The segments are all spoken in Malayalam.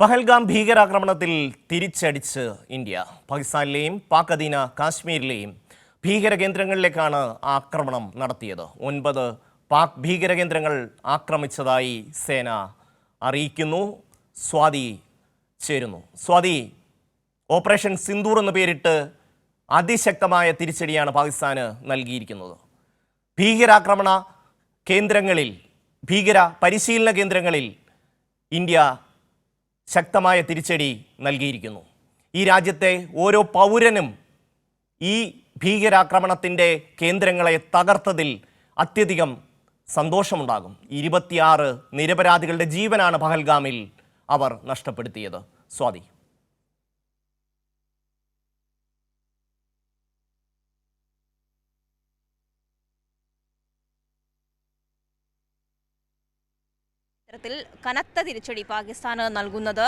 പഹൽഗാം ഭീകരാക്രമണത്തിൽ തിരിച്ചടിച്ച് ഇന്ത്യ. പാകിസ്ഥാനിലെയും പാക് അധീന കാശ്മീരിലെയും ഭീകരകേന്ദ്രങ്ങളിലേക്കാണ് ആക്രമണം നടത്തിയത്. 9 പാക് ഭീകരകേന്ദ്രങ്ങൾ ആക്രമിച്ചതായി സേന അറിയിക്കുന്നു. സ്വാതി ചേരുന്നു. സ്വാതി, ഓപ്പറേഷൻ സിന്ദൂർ എന്ന് പേരിട്ട് അതിശക്തമായ തിരിച്ചടിയാണ് പാകിസ്ഥാന് നൽകിയിരിക്കുന്നത്. ഭീകരാക്രമണ കേന്ദ്രങ്ങളിൽ, ഭീകര പരിശീലന കേന്ദ്രങ്ങളിൽ ഇന്ത്യ ശക്തമായ തിരിച്ചടി നൽകിയിരിക്കുന്നു. ഈ രാജ്യത്തെ ഓരോ പൗരനും ഈ ഭീകരാക്രമണത്തിൻ്റെ കേന്ദ്രങ്ങളെ തകർത്തതിൽ അത്യധികം സന്തോഷമുണ്ടാകും. 26 നിരപരാധികളുടെ ജീവനാണ് പഹൽഗാമിൽ അവർ നഷ്ടപ്പെടുത്തിയത്. സ്വാതി. കനത്ത തിരിച്ചടി പാകിസ്ഥാന് നൽകുന്നത്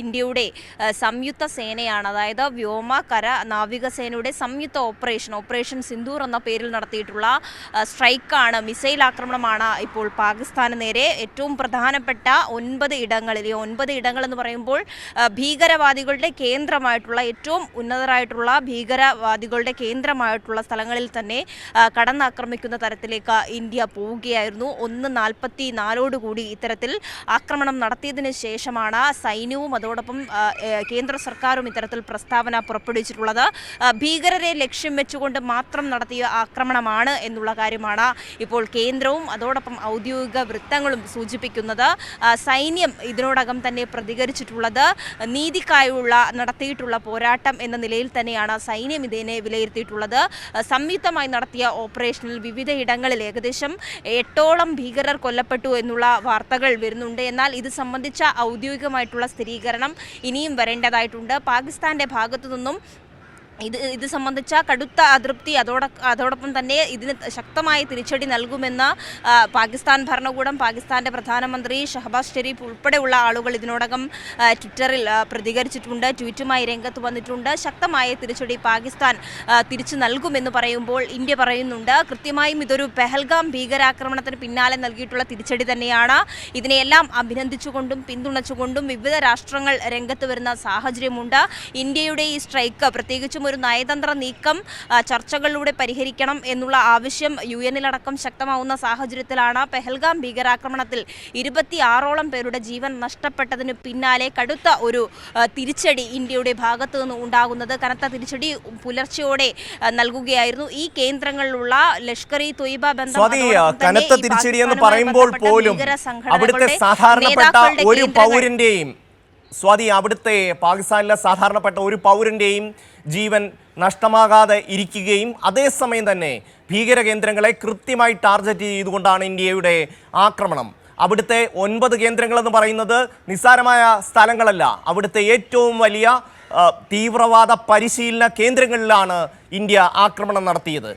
ഇന്ത്യയുടെ സംയുക്ത സേനയാണ്. അതായത് വ്യോമ, കര, നാവികസേനയുടെ സംയുക്ത ഓപ്പറേഷൻ സിന്ദൂർ എന്ന പേരിൽ നടത്തിയിട്ടുള്ള സ്ട്രൈക്കാണ്, മിസൈൽ ആക്രമണമാണ് ഇപ്പോൾ പാകിസ്ഥാന് നേരെ. ഏറ്റവും പ്രധാനപ്പെട്ട 9 ഇടങ്ങളിൽ, 9 ഇടങ്ങൾ എന്ന് പറയുമ്പോൾ ഭീകരവാദികളുടെ കേന്ദ്രമായിട്ടുള്ള, ഏറ്റവും ഉന്നതരായിട്ടുള്ള ഭീകരവാദികളുടെ കേന്ദ്രമായിട്ടുള്ള സ്ഥലങ്ങളിൽ തന്നെ കടന്നാക്രമിക്കുന്ന തരത്തിലേക്ക് ഇന്ത്യ പോവുകയായിരുന്നു. 1:44 കൂടി ഇത്തരത്തിൽ ആക്രമണം നടത്തിയതിനു ശേഷമാണ് സൈന്യവും അതോടൊപ്പം കേന്ദ്ര സർക്കാരും ഇത്തരത്തിൽ പ്രസ്താവന പുറപ്പെടുവിച്ചിട്ടുള്ളത്. ഭീകരരെ ലക്ഷ്യം വെച്ചുകൊണ്ട് മാത്രം നടത്തിയ ആക്രമണമാണ് എന്നുള്ള കാര്യമാണ് ഇപ്പോൾ കേന്ദ്രവും അതോടൊപ്പം ഔദ്യോഗിക വൃത്തങ്ങളും സൂചിപ്പിക്കുന്നത്. സൈന്യം ഇതിനോടകം തന്നെ പ്രതികരിച്ചിട്ടുള്ളത് നീതിക്കായുള്ള നടത്തിയിട്ടുള്ള പോരാട്ടം എന്ന നിലയിൽ തന്നെയാണ് സൈന്യം ഇതിനെ വിലയിരുത്തിയിട്ടുള്ളത്. സംയുക്തമായി നടത്തിയ ഓപ്പറേഷനിൽ വിവിധ ഇടങ്ങളിൽ ഏകദേശം 8ഓളം ഭീകരർ കൊല്ലപ്പെട്ടു എന്നുള്ള വാർത്തകൾ വരുന്നുണ്ട്. എന്നാൽ ഇത് സംബന്ധിച്ച ഔദ്യോഗികമായിട്ടുള്ള സ്ഥിരീകരണം ഇനിയും വരേണ്ടതായിട്ടുണ്ട്. പാകിസ്ഥാന്റെ ഭാഗത്തു നിന്നും ഇത് സംബന്ധിച്ച കടുത്ത അതൃപ്തി, അതോടൊപ്പം തന്നെ ഇതിന് ശക്തമായ തിരിച്ചടി നൽകുമെന്ന് പാകിസ്ഥാൻ ഭരണകൂടം, പാകിസ്ഥാന്റെ പ്രധാനമന്ത്രി ഷഹബാസ് ഷെരീഫ് ഉൾപ്പെടെയുള്ള ആളുകൾ ഇതിനോടകം ട്വിറ്ററിൽ പ്രതികരിച്ചിട്ടുണ്ട്, ട്വീറ്റുമായി രംഗത്ത് വന്നിട്ടുണ്ട്. ശക്തമായ തിരിച്ചടി പാകിസ്ഥാൻ തിരിച്ചു നൽകുമെന്ന് പറയുമ്പോൾ ഇന്ത്യ പറയുന്നുണ്ട്, കൃത്യമായും ഇതൊരു പെഹൽഗാം ഭീകരാക്രമണത്തിന് പിന്നാലെ നൽകിയിട്ടുള്ള തിരിച്ചടി തന്നെയാണ്. ഇതിനെയെല്ലാം അഭിനന്ദിച്ചുകൊണ്ടും പിന്തുണച്ചുകൊണ്ടും വിവിധ രാഷ്ട്രങ്ങൾ രംഗത്ത് വരുന്ന സാഹചര്യമുണ്ട്. ഇന്ത്യയുടെ ഈ സ്ട്രൈക്ക്, പ്രത്യേകിച്ചും ഒരു നയതന്ത്ര നീക്കം ചർച്ചകളിലൂടെ പരിഹരിക്കണം എന്നുള്ള ആവശ്യം UN-ലടക്കം ശക്തമാവുന്ന സാഹചര്യത്തിലാണ് പെഹൽഗാം ഭീകരാക്രമണത്തിൽ 26ഓളം പേരുടെ ജീവൻ നഷ്ടപ്പെട്ടതിന് പിന്നാലെ കടുത്ത ഒരു തിരിച്ചടി ഇന്ത്യയുടെ ഭാഗത്തു നിന്ന് ഉണ്ടാകുന്നത്. കനത്ത തിരിച്ചടി പുലർച്ചെയോടെ നൽകുകയായിരുന്നു. ഈ കേന്ദ്രങ്ങളിലുള്ള ലഷ്കർ-ഇ തൊയ്ബ ബന്ധം, കനത്ത തിരിച്ചടി എന്ന് പറയുമ്പോൾ പോലും അവിടുത്തെ സാധാരണപ്പെട്ട ഒരു പൗരന്റെയും, സ്വാതി, അവിടുത്തെ പാകിസ്ഥാനിലെ സാധാരണപ്പെട്ട ഒരു പൗരന്റെയും ജീവൻ നഷ്ടമാകാതെ ഇരിക്കുകയും അതേസമയം തന്നെ ഭീകരകേന്ദ്രങ്ങളെ കൃത്യമായി ടാർഗറ്റ് ചെയ്തുകൊണ്ടാണ് ഇന്ത്യയുടെ ആക്രമണം. അവിടുത്തെ 9 കേന്ദ്രങ്ങളെന്ന് പറയുന്നത് നിസ്സാരമായ സ്ഥലങ്ങളല്ല. അവിടുത്തെ ഏറ്റവും വലിയ തീവ്രവാദ പരിശീലന കേന്ദ്രങ്ങളിലാണ് ഇന്ത്യ ആക്രമണം നടത്തിയത്.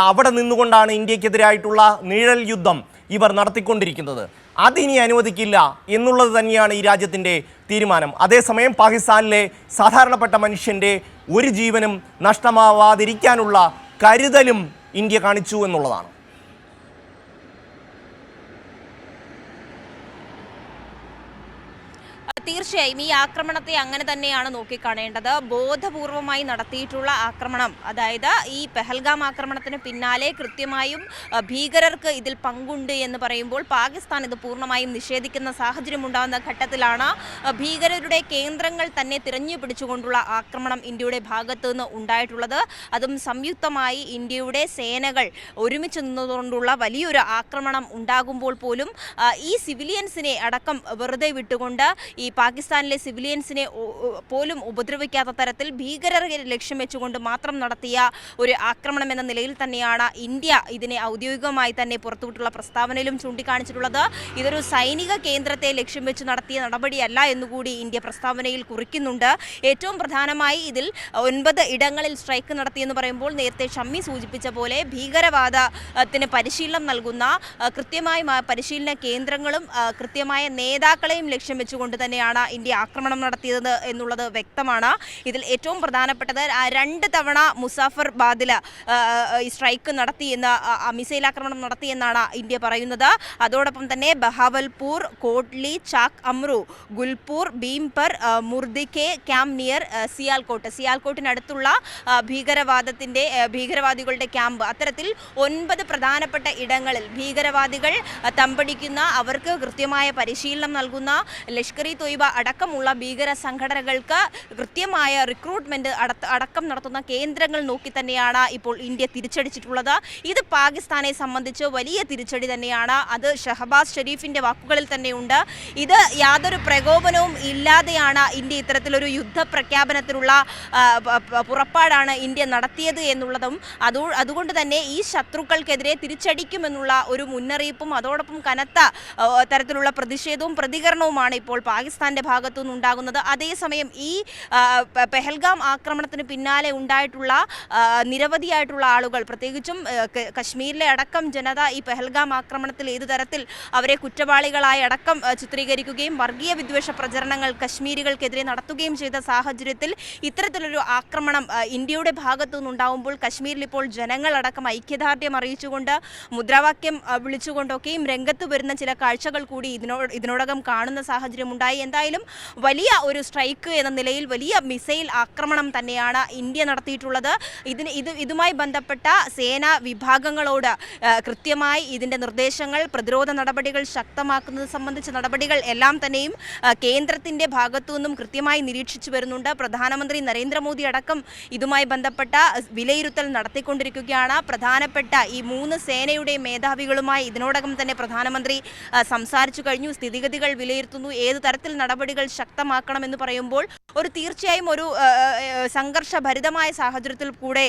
അവിടെ നിന്നുകൊണ്ടാണ് ഇന്ത്യക്കെതിരായിട്ടുള്ള നിഴൽ യുദ്ധം ഇവർ നടത്തിക്കൊണ്ടിരിക്കുന്നത്. അതിനി അനുവദിക്കില്ല എന്നുള്ളത് തന്നെയാണ് ഈ രാജ്യത്തിൻ്റെ തീരുമാനം. അതേസമയം പാകിസ്ഥാനിലെ സാധാരണപ്പെട്ട മനുഷ്യൻ്റെ ഒരു ജീവനും നഷ്ടമാവാതിരിക്കാനുള്ള കരുതലും ഇന്ത്യ കാണിച്ചു എന്നുള്ളതാണ്. തീർച്ചയായും ഈ ആക്രമണത്തെ അങ്ങനെ തന്നെയാണ് നോക്കിക്കാണേണ്ടത്. ബോധപൂർവമായി നടത്തിയിട്ടുള്ള ആക്രമണം, അതായത് ഈ പെഹൽഗാം ആക്രമണത്തിന് പിന്നാലെ കൃത്യമായും ഭീകരർക്ക് ഇതിൽ പങ്കുണ്ട് എന്ന് പറയുമ്പോൾ പാകിസ്ഥാൻ ഇത് പൂർണ്ണമായും നിഷേധിക്കുന്ന സാഹചര്യം ഉണ്ടാകുന്ന ഘട്ടത്തിലാണ് ഭീകരരുടെ കേന്ദ്രങ്ങൾ തന്നെ തിരഞ്ഞു പിടിച്ചുകൊണ്ടുള്ള ആക്രമണം ഇന്ത്യയുടെ ഭാഗത്തു നിന്ന് ഉണ്ടായിട്ടുള്ളത്. അതും സംയുക്തമായി ഇന്ത്യയുടെ സേനകൾ ഒരുമിച്ച് നിന്നുകൊണ്ടുള്ള വലിയൊരു ആക്രമണം ഉണ്ടാകുമ്പോൾ പോലും ഈ സിവിലിയൻസിനെ അടക്കം വെറുതെ വിട്ടുകൊണ്ട്, ഈ പാകിസ്ഥാനിലെ സിവിലിയൻസിനെ പോലും ഉപദ്രവിക്കാത്ത തരത്തിൽ ഭീകരരെ ലക്ഷ്യം വെച്ചുകൊണ്ട് മാത്രം നടത്തിയ ഒരു ആക്രമണം എന്ന നിലയിൽ തന്നെയാണ് ഇന്ത്യ ഇതിനെ ഔദ്യോഗികമായി തന്നെ പുറത്തുവിട്ടുള്ള പ്രസ്താവനയിലും ചൂണ്ടിക്കാണിച്ചിട്ടുള്ളത്. ഇതൊരു സൈനിക കേന്ദ്രത്തെ ലക്ഷ്യം വെച്ച് നടത്തിയ നടപടിയല്ല എന്നുകൂടി ഇന്ത്യ പ്രസ്താവനയിൽ കുറിക്കുന്നുണ്ട്. ഏറ്റവും പ്രധാനമായി ഇതിൽ 9 ഇടങ്ങളിൽ സ്ട്രൈക്ക് നടത്തിയെന്ന് പറയുമ്പോൾ നേരത്തെ ഷമ്മി സൂചിപ്പിച്ച പോലെ ഭീകരവാദത്തിന് പരിശീലനം നൽകുന്ന കൃത്യമായ പരിശീലന കേന്ദ്രങ്ങളും കൃത്യമായ നേതാക്കളെയും ലക്ഷ്യം വെച്ചുകൊണ്ട് തന്നെയാണ് തന്നെയാണ് ഇന്ത്യ ആക്രമണം നടത്തിയത് എന്നുള്ളത് വ്യക്തമാണ്. ഇതിൽ ഏറ്റവും പ്രധാനപ്പെട്ടത് 2 തവണ മുസാഫർബാദിൽ ഈ സ്ട്രൈക്ക് നടത്തിയെന്ന് മിസൈൽ ആക്രമണം നടത്തിയെന്നാണ് ഇന്ത്യ പറയുന്നത്. അതോടൊപ്പം തന്നെ ബഹാവൽപൂർ, കോട്ട്ലി, ചാക് അമ്രു, ഗുൽപൂർ, ഭീംപർ, മുർദിക്കെ ക്യാമ്പ് നിയർ സിയാൽകോട്ടിനടുത്തുള്ള ഭീകരവാദികളുടെ ക്യാമ്പ്, അത്തരത്തിൽ 9 പ്രധാനപ്പെട്ട ഇടങ്ങളിൽ ഭീകരവാദികൾ തമ്പടിക്കുന്ന, അവർക്ക് കൃത്യമായ പരിശീലനം നൽകുന്ന ലഷ്കർ ഇ തൊയ്ബ അടക്കമുള്ള ഭീകര സംഘടനകൾക്ക് കൃത്യമായ റിക്രൂട്ട്മെന്റ് അടക്കം നടത്തുന്ന കേന്ദ്രങ്ങൾ നോക്കി തന്നെയാണ് ഇപ്പോൾ ഇന്ത്യ തിരിച്ചടിച്ചിട്ടുള്ളത്. ഇത് പാകിസ്ഥാനെ സംബന്ധിച്ച് വലിയ തിരിച്ചടി തന്നെയാണ്. അത് ഷഹബാസ് ഷെരീഫിന്റെ വാക്കുകളിൽ തന്നെയുണ്ട്. ഇത് യാതൊരു പ്രകോപനവും ഇല്ലാതെയാണ് ഇന്ത്യ ഇത്തരത്തിലൊരു യുദ്ധപ്രഖ്യാപനത്തിനുള്ള പുറപ്പാടാണ് ഇന്ത്യ നടത്തിയത് എന്നുള്ളതും അതുകൊണ്ട് തന്നെ ഈ ശത്രുക്കൾക്കെതിരെ തിരിച്ചടിക്കുമെന്നുള്ള ഒരു മുന്നറിയിപ്പും അതോടൊപ്പം കനത്ത തരത്തിലുള്ള പ്രതിഷേധവും പ്രതികരണവുമാണ് ഇപ്പോൾ പാകിസ്ഥാന്റെ ഭാഗത്തു നിന്നുണ്ടാകുന്നത്. അതേസമയം ഈ പെഹൽഗാം ആക്രമണത്തിന് പിന്നാലെ ഉണ്ടായിട്ടുള്ള നിരവധിയായിട്ടുള്ള ആളുകൾ, പ്രത്യേകിച്ചും കശ്മീരിലെ അടക്കം ജനത ഈ പെഹൽഗാം ആക്രമണത്തിൽ ഏതു തരത്തിൽ അവരെ കുറ്റവാളികളായി അടക്കം ചിത്രീകരിക്കുകയും വർഗീയ വിദ്വേഷ പ്രചരണങ്ങൾ കശ്മീരികൾക്കെതിരെ നടത്തുകയും ചെയ്ത സാഹചര്യത്തിൽ ഇത്തരത്തിലൊരു ആക്രമണം ഇന്ത്യയുടെ ഭാഗത്തു നിന്നുണ്ടാവുമ്പോൾ കശ്മീരിൽ ഇപ്പോൾ ജനങ്ങളടക്കം ഐക്യദാർഢ്യം അറിയിച്ചുകൊണ്ട് മുദ്രാവാക്യം വിളിച്ചുകൊണ്ടൊക്കെയും രംഗത്ത് വരുന്ന ചില കാഴ്ചകൾ കൂടി ഇതിനോടകം കാണുന്ന സാഹചര്യം ഉണ്ടായി. എന്തായാലും വലിയ ഒരു സ്ട്രൈക്ക് എന്ന നിലയിൽ വലിയ മിസൈൽ ആക്രമണം തന്നെയാണ് ഇന്ത്യ നടത്തിയിട്ടുള്ളത്. ഇതുമായി ബന്ധപ്പെട്ട സേനാ വിഭാഗങ്ങളോട് കൃത്യമായി ഇതിൻ്റെ നിർദ്ദേശങ്ങൾ, പ്രതിരോധ നടപടികൾ ശക്തമാക്കുന്നത് സംബന്ധിച്ച നടപടികൾ എല്ലാം തന്നെയും കേന്ദ്രത്തിൻ്റെ ഭാഗത്തു നിന്നും കൃത്യമായി നിരീക്ഷിച്ചു വരുന്നുണ്ട്. പ്രധാനമന്ത്രി നരേന്ദ്രമോദി അടക്കം ഇതുമായി ബന്ധപ്പെട്ട വിലയിരുത്തൽ നടത്തിക്കൊണ്ടിരിക്കുകയാണ്. പ്രധാനപ്പെട്ട ഈ 3 സേനയുടെ മേധാവികളുമായി ഇതിനോടകം തന്നെ പ്രധാനമന്ത്രി സംസാരിച്ചു കഴിഞ്ഞു. സ്ഥിതിഗതികൾ വിലയിരുത്തുന്നു. ഏതു തരത്തിൽ നടപടികൾ ശക്തമാക്കണമെന്ന് പറയുമ്പോൾ തീർച്ചയായും ഒരു സംഘർഷഭരിതമായ സാഹചര്യത്തിൽ കൂടെ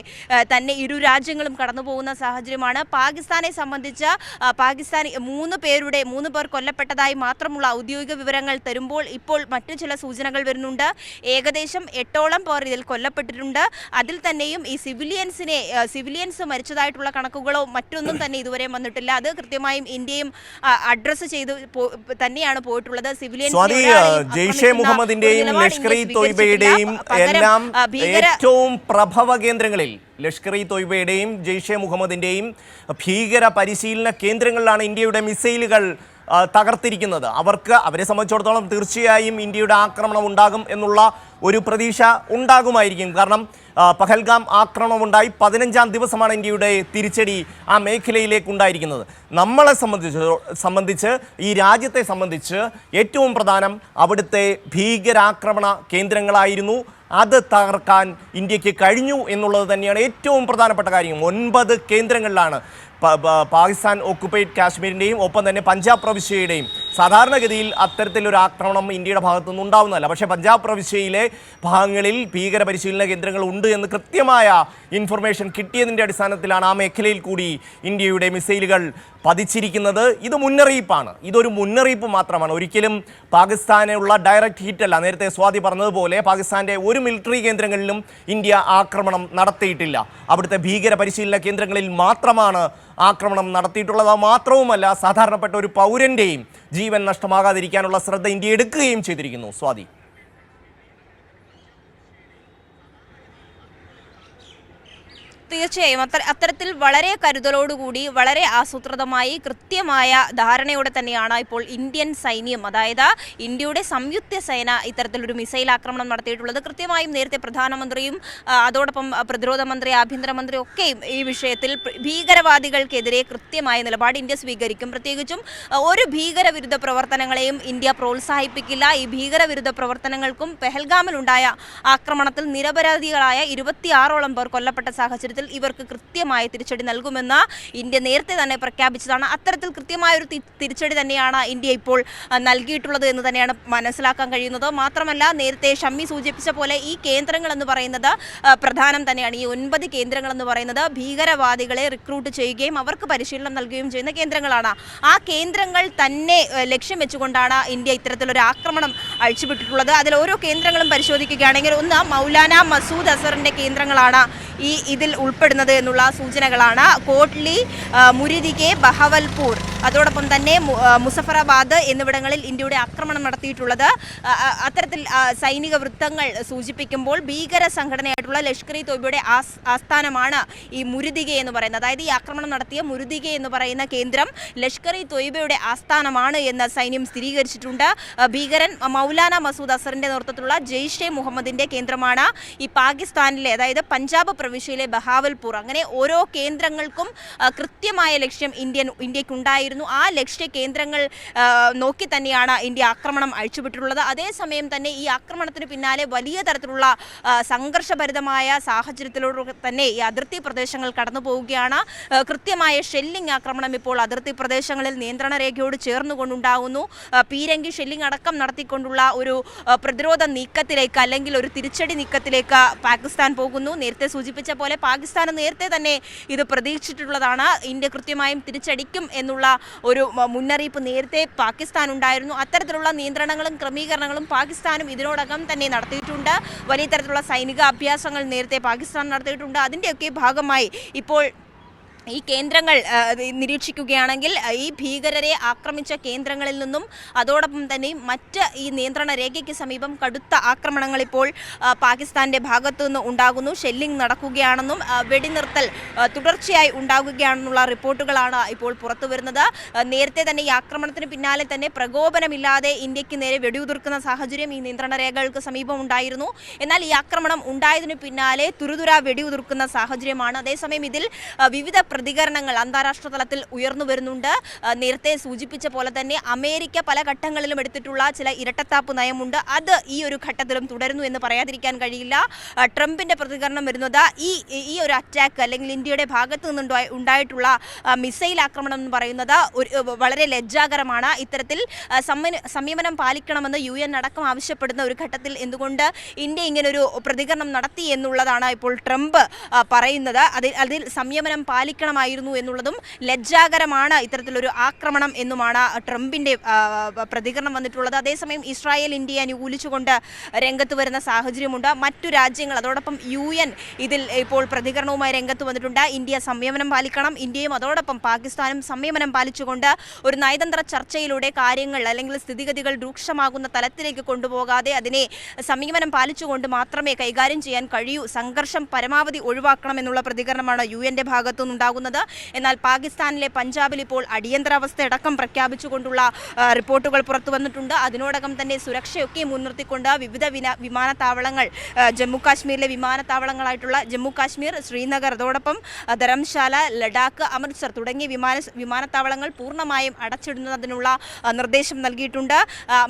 തന്നെ ഇരു രാജ്യങ്ങളും കടന്നു പോകുന്ന സാഹചര്യമാണ്. പാകിസ്ഥാനെ സംബന്ധിച്ച് പാകിസ്ഥാൻ 3 പേർ കൊല്ലപ്പെട്ടതായി മാത്രമുള്ള ഔദ്യോഗിക വിവരങ്ങൾ തരുമ്പോൾ ഇപ്പോൾ മറ്റു ചില സൂചനകൾ വരുന്നുണ്ട്. ഏകദേശം 8ഓളം പേർ ഇതിൽ കൊല്ലപ്പെട്ടിട്ടുണ്ട്. അതിൽ തന്നെയും ഈ സിവിലിയൻസ് മരിച്ചതായിട്ടുള്ള കണക്കുകളോ മറ്റൊന്നും തന്നെ ഇതുവരെ വന്നിട്ടില്ല. അത് കൃത്യമായും ഇന്ത്യയും അഡ്രസ്സ് ചെയ്ത് തന്നെയാണ് പോയിട്ടുള്ളത്. ജെയ്ഷെ മുഹമ്മദിന്റെയും ലഷ്കർ ഇ തൊയ്ബയുടെയും എല്ലാം ഏറ്റവും പ്രഭവ കേന്ദ്രങ്ങളിൽ, ലഷ്കർ ഇ തൊയ്ബയുടെയും ജെയ്ഷെ മുഹമ്മദിന്റെയും ഭീകര പരിശീലന കേന്ദ്രങ്ങളിലാണ് ഇന്ത്യയുടെ മിസൈലുകൾ തകർത്തിരിക്കുന്നത്. അവരെ സംബന്ധിച്ചിടത്തോളം തീർച്ചയായും ഇന്ത്യയുടെ ആക്രമണം ഉണ്ടാകും എന്നുള്ള ഒരു പ്രതീക്ഷ ഉണ്ടാകുമായിരിക്കും. കാരണം പഹൽഗാം ആക്രമണമുണ്ടായി 15ാം ദിവസമാണ് ഇന്ത്യയുടെ തിരിച്ചടി ആ മേഖലയിലേക്ക് ഉണ്ടായിരിക്കുന്നത്. നമ്മളെ സംബന്ധിച്ച് ഈ രാജ്യത്തെ സംബന്ധിച്ച് ഏറ്റവും പ്രധാനം അവിടുത്തെ ഭീകരാക്രമണ കേന്ദ്രങ്ങളായിരുന്നു. അത് തകർക്കാൻ ഇന്ത്യക്ക് കഴിഞ്ഞു എന്നുള്ളത് തന്നെയാണ് ഏറ്റവും പ്രധാനപ്പെട്ട കാര്യം. 9 കേന്ദ്രങ്ങളിലാണ് പാകിസ്ഥാൻ ഓക്കുപ്പൈഡ് കാശ്മീരിൻ്റെയും ഒപ്പം തന്നെ പഞ്ചാബ് പ്രവിശ്യയുടെയും. സാധാരണഗതിയിൽ അത്തരത്തിലൊരു ആക്രമണം ഇന്ത്യയുടെ ഭാഗത്തുനിന്ന് ഉണ്ടാവുന്നതല്ല. പക്ഷേ പഞ്ചാബ് പ്രവിശ്യയിലെ ഭാഗങ്ങളിൽ ഭീകര പരിശീലന കേന്ദ്രങ്ങൾ ഉണ്ട് എന്ന് കൃത്യമായ ഇൻഫർമേഷൻ കിട്ടിയതിൻ്റെ അടിസ്ഥാനത്തിലാണ് ആ മേഖലയിൽ കൂടി ഇന്ത്യയുടെ മിസൈലുകൾ പതിച്ചിരിക്കുന്നത്. ഇത് മുന്നറിയിപ്പാണ്. ഇതൊരു മുന്നറിയിപ്പ് മാത്രമാണ്. ഒരിക്കലും പാകിസ്ഥാനുള്ള ഡയറക്റ്റ് ഹിറ്റല്ല. നേരത്തെ സ്വാതി പറഞ്ഞതുപോലെ പാകിസ്ഥാൻ്റെ ഒരു മിലിറ്ററി കേന്ദ്രങ്ങളിലും ഇന്ത്യ ആക്രമണം നടത്തിയിട്ടില്ല. അവിടുത്തെ ഭീകര പരിശീലന കേന്ദ്രങ്ങളിൽ മാത്രമാണ് ആക്രമണം നടത്തിയിട്ടുള്ളത്. മാത്രവുമല്ല, സാധാരണപ്പെട്ട ഒരു പൗരൻ്റെയും ജീവൻ നഷ്ടമാകാതിരിക്കാനുള്ള ശ്രദ്ധ ഇന്ത്യ എടുക്കുകയും ചെയ്തിരിക്കുന്നു. സ്വാതി, തീർച്ചയായും അത്തരത്തിൽ വളരെ കരുതലോടുകൂടി വളരെ ആസൂത്രിതമായി കൃത്യമായ ധാരണയോടെ തന്നെയാണ് ഇപ്പോൾ ഇന്ത്യൻ സൈന്യം, അതായത് ഇന്ത്യയുടെ സംയുക്ത സേന ഇത്തരത്തിലൊരു മിസൈൽ ആക്രമണം നടത്തിയിട്ടുള്ളത്. കൃത്യമായും നേരത്തെ പ്രധാനമന്ത്രിയും അതോടൊപ്പം പ്രതിരോധ മന്ത്രി, ആഭ്യന്തരമന്ത്രി ഒക്കെയും ഈ വിഷയത്തിൽ ഭീകരവാദികൾക്കെതിരെ കൃത്യമായ നിലപാട് ഇന്ത്യ സ്വീകരിക്കും. പ്രത്യേകിച്ചും ഒരു ഭീകരവിരുദ്ധ പ്രവർത്തനങ്ങളെയും ഇന്ത്യ പ്രോത്സാഹിപ്പിക്കില്ല. ഈ ഭീകരവിരുദ്ധ പ്രവർത്തനങ്ങൾക്കും പെഹൽഗാമിലുണ്ടായ ആക്രമണത്തിൽ നിരപരാധികളായ 26ഓളം പേർ കൊല്ലപ്പെട്ട സാഹചര്യത്തിൽ ഇവർക്ക് കൃത്യമായ തിരിച്ചടി നൽകുമെന്ന് ഇന്ത്യ നേരത്തെ തന്നെ പ്രഖ്യാപിച്ചതാണ്. അത്തരത്തിൽ കൃത്യമായൊരു തിരിച്ചടി തന്നെയാണ് ഇന്ത്യ ഇപ്പോൾ നൽകിയിട്ടുള്ളത് എന്ന് തന്നെയാണ് മനസ്സിലാക്കാൻ കഴിയുന്നത്. മാത്രമല്ല, നേരത്തെ ഷമ്മി സൂചിപ്പിച്ച പോലെ ഈ കേന്ദ്രങ്ങൾ എന്ന് പറയുന്നത് പ്രധാനം തന്നെയാണ്. ഈ 9 കേന്ദ്രങ്ങൾ എന്ന് പറയുന്നത് ഭീകരവാദികളെ റിക്രൂട്ട് ചെയ്യുകയും അവർക്ക് പരിശീലനം നൽകുകയും ചെയ്യുന്ന കേന്ദ്രങ്ങളാണ്. ആ കേന്ദ്രങ്ങൾ തന്നെ ലക്ഷ്യം വെച്ചുകൊണ്ടാണ് ഇന്ത്യ ഇത്തരത്തിലൊരു ആക്രമണം അഴിച്ചുവിട്ടിട്ടുള്ളത്. അതിൽ ഓരോ കേന്ദ്രങ്ങളും പരിശോധിക്കുകയാണെങ്കിൽ, ഒന്ന് മൗലാന മസൂദ് അസറിൻ്റെ കേന്ദ്രങ്ങളാണ് ഇതിൽ ഉൾപ്പെടുന്നത് എന്നുള്ള സൂചനകളാണ്. കോട്ട്ലി, മുരിദിഗെ, ബഹവൽപൂർ, അതോടൊപ്പം തന്നെ മുസഫറാബാദ് എന്നിവിടങ്ങളിൽ ഇന്ത്യയുടെ ആക്രമണം നടത്തിയിട്ടുള്ളത്. അത്തരത്തിൽ സൈനിക വൃത്തങ്ങൾ സൂചിപ്പിക്കുമ്പോൾ ഭീകര സംഘടനയായിട്ടുള്ള ലഷ്കർ ഇ തോയ്ബയുടെ ആസ്ഥാനമാണ് ഈ മുരിദിഗെ എന്ന് പറയുന്നത്. അതായത് ഈ ആക്രമണം നടത്തിയ മുരിദിഗെ എന്ന് പറയുന്ന കേന്ദ്രം ലഷ്കർ ഇ തോയ്ബയുടെ ആസ്ഥാനമാണ് എന്ന് സൈന്യം സ്ഥിരീകരിച്ചിട്ടുണ്ട്. ഭീകരൻ മൗലാന മസൂദ് അസറിന്റെ നേതൃത്വത്തിലുള്ള ജെയ്ഷെ മുഹമ്മദിന്റെ കേന്ദ്രമാണ് ഈ പാകിസ്ഥാനിലെ, അതായത് പഞ്ചാബ് പ്രവിശ്യയിലെ ബഹാവൽപൂർ. അങ്ങനെ ഓരോ കേന്ദ്രങ്ങൾക്കും കൃത്യമായ ലക്ഷ്യം ഇന്ത്യക്കുണ്ടായിരുന്നു. ആ ലക്ഷ്യ കേന്ദ്രങ്ങൾ നോക്കി തന്നെയാണ് ഇന്ത്യ ആക്രമണം അഴിച്ചുവിട്ടിട്ടുള്ളത്. അതേസമയം തന്നെ ഈ ആക്രമണത്തിന് പിന്നാലെ വലിയ തരത്തിലുള്ള സംഘർഷഭരിതമായ സാഹചര്യത്തിലൂടെ തന്നെ ഈ അതിർത്തി പ്രദേശങ്ങൾ കടന്നു പോവുകയാണ്. കൃത്യമായ ഷെല്ലിംഗ് ആക്രമണം ഇപ്പോൾ അതിർത്തി പ്രദേശങ്ങളിൽ നിയന്ത്രണ രേഖയോട് ചേർന്നുകൊണ്ടുണ്ടാകുന്നു. പീരങ്കി ഷെല്ലിംഗ് അടക്കം നടത്തിക്കൊണ്ടുള്ള ഒരു പ്രതിരോധ നീക്കത്തിലേക്ക്, അല്ലെങ്കിൽ ഒരു തിരിച്ചടി നീക്കത്തിലേക്ക് പാകിസ്ഥാൻ പോകുന്നു. നേരത്തെ സൂചിപ്പിച്ച പോലെ പാകിസ്ഥാൻ നേരത്തെ തന്നെ ഇത് പ്രതീക്ഷിച്ചിട്ടുള്ളതാണ്. ഇന്ത്യ കൃത്യമായും തിരിച്ചടിക്കും എന്നുള്ള ഒരു മുന്നറിയിപ്പ് നേരത്തെ പാകിസ്ഥാൻ ഉണ്ടായിരുന്നു. അത്തരത്തിലുള്ള നിയന്ത്രണങ്ങളും ക്രമീകരണങ്ങളും പാകിസ്ഥാനും ഇതിനോടകം തന്നെ നടത്തിയിട്ടുണ്ട്. വലിയ തരത്തിലുള്ള സൈനിക അഭ്യാസങ്ങൾ നേരത്തെ പാകിസ്ഥാൻ നടത്തിയിട്ടുണ്ട്. അതിൻ്റെയൊക്കെ ഭാഗമായി ഇപ്പോൾ ഈ കേന്ദ്രങ്ങൾ നിരീക്ഷിക്കുകയാണെങ്കിൽ ഈ ഭീകരരെ ആക്രമിച്ച കേന്ദ്രങ്ങളിൽ നിന്നും അതോടൊപ്പം തന്നെ മറ്റ് ഈ നിയന്ത്രണ രേഖയ്ക്ക് സമീപം കടുത്ത ആക്രമണങ്ങൾ ഇപ്പോൾ പാകിസ്ഥാന്റെ ഭാഗത്തു നിന്ന് ഉണ്ടാകുന്നു. ഷെല്ലിംഗ് നടക്കുകയാണെന്നും വെടിനിർത്തൽ തുടർച്ചയായി ഉണ്ടാകുകയാണെന്നുള്ള റിപ്പോർട്ടുകളാണ് ഇപ്പോൾ പുറത്തു വരുന്നത്. നേരത്തെ തന്നെ ഈ ആക്രമണത്തിന് പിന്നാലെ തന്നെ പ്രകോപനമില്ലാതെ ഇന്ത്യക്ക് നേരെ വെടിയുതിർക്കുന്ന സാഹചര്യം ഈ നിയന്ത്രണ രേഖകൾക്ക് സമീപം ഉണ്ടായിരുന്നു. എന്നാൽ ഈ ആക്രമണം ഉണ്ടായതിനു പിന്നാലെ തുരുതുര വെടിയുതിർക്കുന്ന സാഹചര്യമാണ്. അതേസമയം ഇതിൽ വിവിധ പ്രതികരണങ്ങൾ അന്താരാഷ്ട്ര തലത്തിൽ ഉയർന്നു വരുന്നുണ്ട്. നേരത്തെ സൂചിപ്പിച്ച പോലെ തന്നെ അമേരിക്ക പല ഘട്ടങ്ങളിലും എടുത്തിട്ടുള്ള ചില ഇരട്ടത്താപ്പ് നയമുണ്ട്. അത് ഈ ഒരു ഘട്ടത്തിലും തുടരുന്നു എന്ന് പറയാതിരിക്കാൻ കഴിയില്ല. ട്രംപിന്റെ പ്രതികരണം വരുന്നത് ഈ ഒരു അറ്റാക്ക്, അല്ലെങ്കിൽ ഇന്ത്യയുടെ ഭാഗത്തു നിന്ന് ഉണ്ടായിട്ടുള്ള മിസൈൽ ആക്രമണം എന്ന് പറയുന്നത് വളരെ ലജ്ജാകരമാണ്. ഇത്തരത്തിൽ സംയമനം പാലിക്കണമെന്ന് UN അടക്കം ആവശ്യപ്പെടുന്ന ഒരു ഘട്ടത്തിൽ എന്തുകൊണ്ട് ഇന്ത്യ ഇങ്ങനൊരു പ്രതികരണം നടത്തി എന്നുള്ളതാണ് ഇപ്പോൾ ട്രംപ് പറയുന്നത്. അതിൽ സംയമനം പാലിക്കണമായിരുന്നു എന്നുള്ളതും ലജ്ജാകരമാണ് ഇത്തരത്തിലൊരു ആക്രമണം എന്നുമാണ് ട്രംപിന്റെ പ്രതികരണം വന്നിട്ടുള്ളത്. അതേസമയം ഇസ്രായേൽ ഇന്ത്യയെ അനുകൂലിച്ചുകൊണ്ട് രംഗത്ത് വരുന്ന സാഹചര്യമുണ്ട്. മറ്റു രാജ്യങ്ങൾ, അതോടൊപ്പം UN ഇതിൽ ഇപ്പോൾ പ്രതികരണവുമായി രംഗത്ത് വന്നിട്ടുണ്ട്. ഇന്ത്യ സംയമനം പാലിക്കണം, ഇന്ത്യയും അതോടൊപ്പം പാകിസ്ഥാനും സംയമനം പാലിച്ചുകൊണ്ട് ഒരു നയതന്ത്ര ചർച്ചയിലൂടെ കാര്യങ്ങൾ, അല്ലെങ്കിൽ സ്ഥിതിഗതികൾ രൂക്ഷമാകുന്ന തലത്തിലേക്ക് കൊണ്ടുപോകാതെ അതിനെ സംയമനം പാലിച്ചുകൊണ്ട് മാത്രമേ കൈകാര്യം ചെയ്യാൻ കഴിയൂ, സംഘർഷം പരമാവധി ഒഴിവാക്കണം എന്നുള്ള പ്രതികരണമാണ് UNന്റെ ഭാഗത്തുനിന്നുണ്ടാകുന്നത്. എന്നാൽ പാകിസ്ഥാനിലെ പഞ്ചാബിൽ ഇപ്പോൾ അടിയന്തരാവസ്ഥയടക്കം പ്രഖ്യാപിച്ചുകൊണ്ടുള്ള റിപ്പോർട്ടുകൾ പുറത്തു വന്നിട്ടുണ്ട്. അതിനോടകം തന്നെ സുരക്ഷയൊക്കെ മുൻനിർത്തിക്കൊണ്ട് വിവിധ വിമാനത്താവളങ്ങൾ, ജമ്മു കാശ്മീരിലെ വിമാനത്താവളങ്ങളായിട്ടുള്ള ജമ്മു കാശ്മീർ, ശ്രീനഗർ, അതോടൊപ്പം ധരംശാല, ലഡാക്ക്, അമൃത്സർ തുടങ്ങിയ വിമാനത്താവളങ്ങൾ പൂർണ്ണമായും അടച്ചിടുന്നതിനുള്ള നിർദ്ദേശം നൽകിയിട്ടുണ്ട്.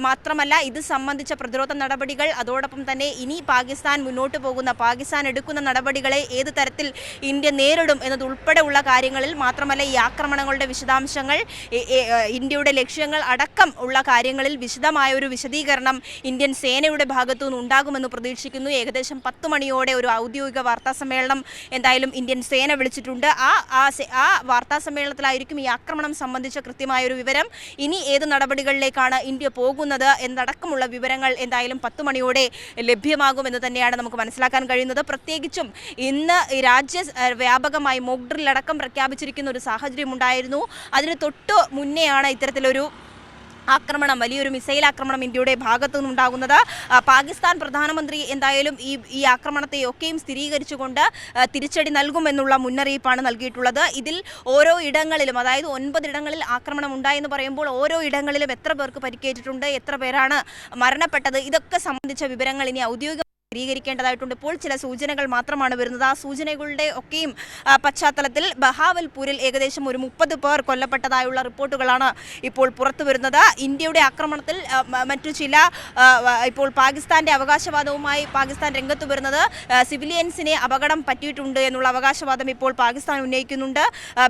മാത്രമല്ല ഇത് സംബന്ധിച്ച പ്രതിരോധ നടപടികൾ, അതോടൊപ്പം തന്നെ ഇനി പാകിസ്ഥാൻ മുന്നോട്ട് പോകുന്ന, പാകിസ്ഥാൻ എടുക്കുന്ന നടപടികളെ ഏത് തരത്തിൽ ഇന്ത്യ നേരിടും എന്നതുൾപ്പെടെയുള്ള കാര്യങ്ങളിൽ, മാത്രമല്ല ഈ ആക്രമണങ്ങളുടെ വിശദാംശങ്ങൾ, ഇന്ത്യയുടെ ലക്ഷ്യങ്ങൾ അടക്കം ഉള്ള കാര്യങ്ങളിൽ വിശദമായ ഒരു വിശദീകരണം ഇന്ത്യൻ സേനയുടെ ഭാഗത്തു നിന്ന് ഉണ്ടാകുമെന്ന് പ്രതീക്ഷിക്കുന്നു. ഏകദേശം 10 മണിയോടെ ഒരു ഔദ്യോഗിക വാർത്താ സമ്മേളനം എന്തായാലും ഇന്ത്യൻ സേന വിളിച്ചിട്ടുണ്ട്. ആ വാർത്താ സമ്മേളനത്തിലായിരിക്കും ഈ ആക്രമണം സംബന്ധിച്ച കൃത്യമായൊരു വിവരം, ഇനി ഏത് നടപടികളിലേക്കാണ് ഇന്ത്യ പോകുന്നത് എന്നടക്കമുള്ള വിവരങ്ങൾ എന്തായാലും 10 മണിയോടെ ലഭ്യമാകുമെന്ന് തന്നെയാണ് നമുക്ക് മനസ്സിലാക്കാൻ കഴിയുന്നത്. പ്രത്യേകിച്ചും ഇന്ന് രാജ്യവ്യാപകമായി മോക്ക് ഡ്രിൽ അടക്കം പ്രഖ്യാപിച്ചിരിക്കുന്ന ഒരു സാഹചര്യം ഉണ്ടായിരുന്നു. അതിന് തൊട്ട് മുന്നെയാണ് ഇത്തരത്തിലൊരു ആക്രമണം, വലിയൊരു മിസൈൽ ആക്രമണം ഇന്ത്യയുടെ ഭാഗത്തു നിന്നുണ്ടാകുന്നത്. പാകിസ്ഥാൻ പ്രധാനമന്ത്രി എന്തായാലും ഈ ആക്രമണത്തെയൊക്കെയും സ്ഥിരീകരിച്ചുകൊണ്ട് തിരിച്ചടി നൽകുമെന്നുള്ള മുന്നറിയിപ്പാണ് നൽകിയിട്ടുള്ളത്. ഇതിൽ ഓരോ ഇടങ്ങളിലും, അതായത് 9 ഇടങ്ങളിൽ ആക്രമണം ഉണ്ടായെന്ന് പറയുമ്പോൾ ഓരോ ഇടങ്ങളിലും എത്ര പേർക്ക് പരിക്കേറ്റിട്ടുണ്ട്, എത്ര പേരാണ് മരണപ്പെട്ടത്, ഇതൊക്കെ സംബന്ധിച്ച വിവരങ്ങൾ ഇനി ഔദ്യോഗിക സ്ഥിരീകരിക്കേണ്ടതായിട്ടുണ്ട്. ഇപ്പോൾ ചില സൂചനകൾ മാത്രമാണ് വരുന്നത്. ആ സൂചനകളുടെ ഒക്കെയും പശ്ചാത്തലത്തിൽ ബഹാവൽപൂരിൽ ഏകദേശം ഒരു 30 പേർ കൊല്ലപ്പെട്ടതായുള്ള റിപ്പോർട്ടുകളാണ് ഇപ്പോൾ പുറത്തു വരുന്നത്. ഇന്ത്യയുടെ ആക്രമണത്തിൽ മറ്റു ചില ഇപ്പോൾ പാകിസ്ഥാന്റെ അവകാശവാദവുമായി പാകിസ്ഥാൻ രംഗത്ത് വരുന്നത് സിവിലിയൻസിനെ അപകടം പറ്റിയിട്ടുണ്ട് എന്നുള്ള അവകാശവാദം ഇപ്പോൾ പാകിസ്ഥാൻ ഉന്നയിക്കുന്നുണ്ട്.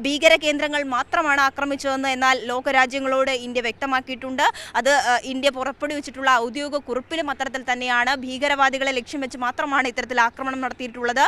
ഭീകര കേന്ദ്രങ്ങൾ മാത്രമാണ് ആക്രമിച്ചതെന്ന് എന്നാൽ ലോകരാജ്യങ്ങളോട് ഇന്ത്യ വ്യക്തമാക്കിയിട്ടുണ്ട്. അത് ഇന്ത്യ പുറപ്പെടുവിച്ചിട്ടുള്ള ഔദ്യോഗിക കുറിപ്പിലും അത്തരത്തിൽ തന്നെയാണ്. ഭീകരവാദികളെ ലക്ഷ്യം വെച്ച് മാത്രമാണ് ഇത്തരത്തിൽ ആക്രമണം നടത്തിയിട്ടുള്ളത്.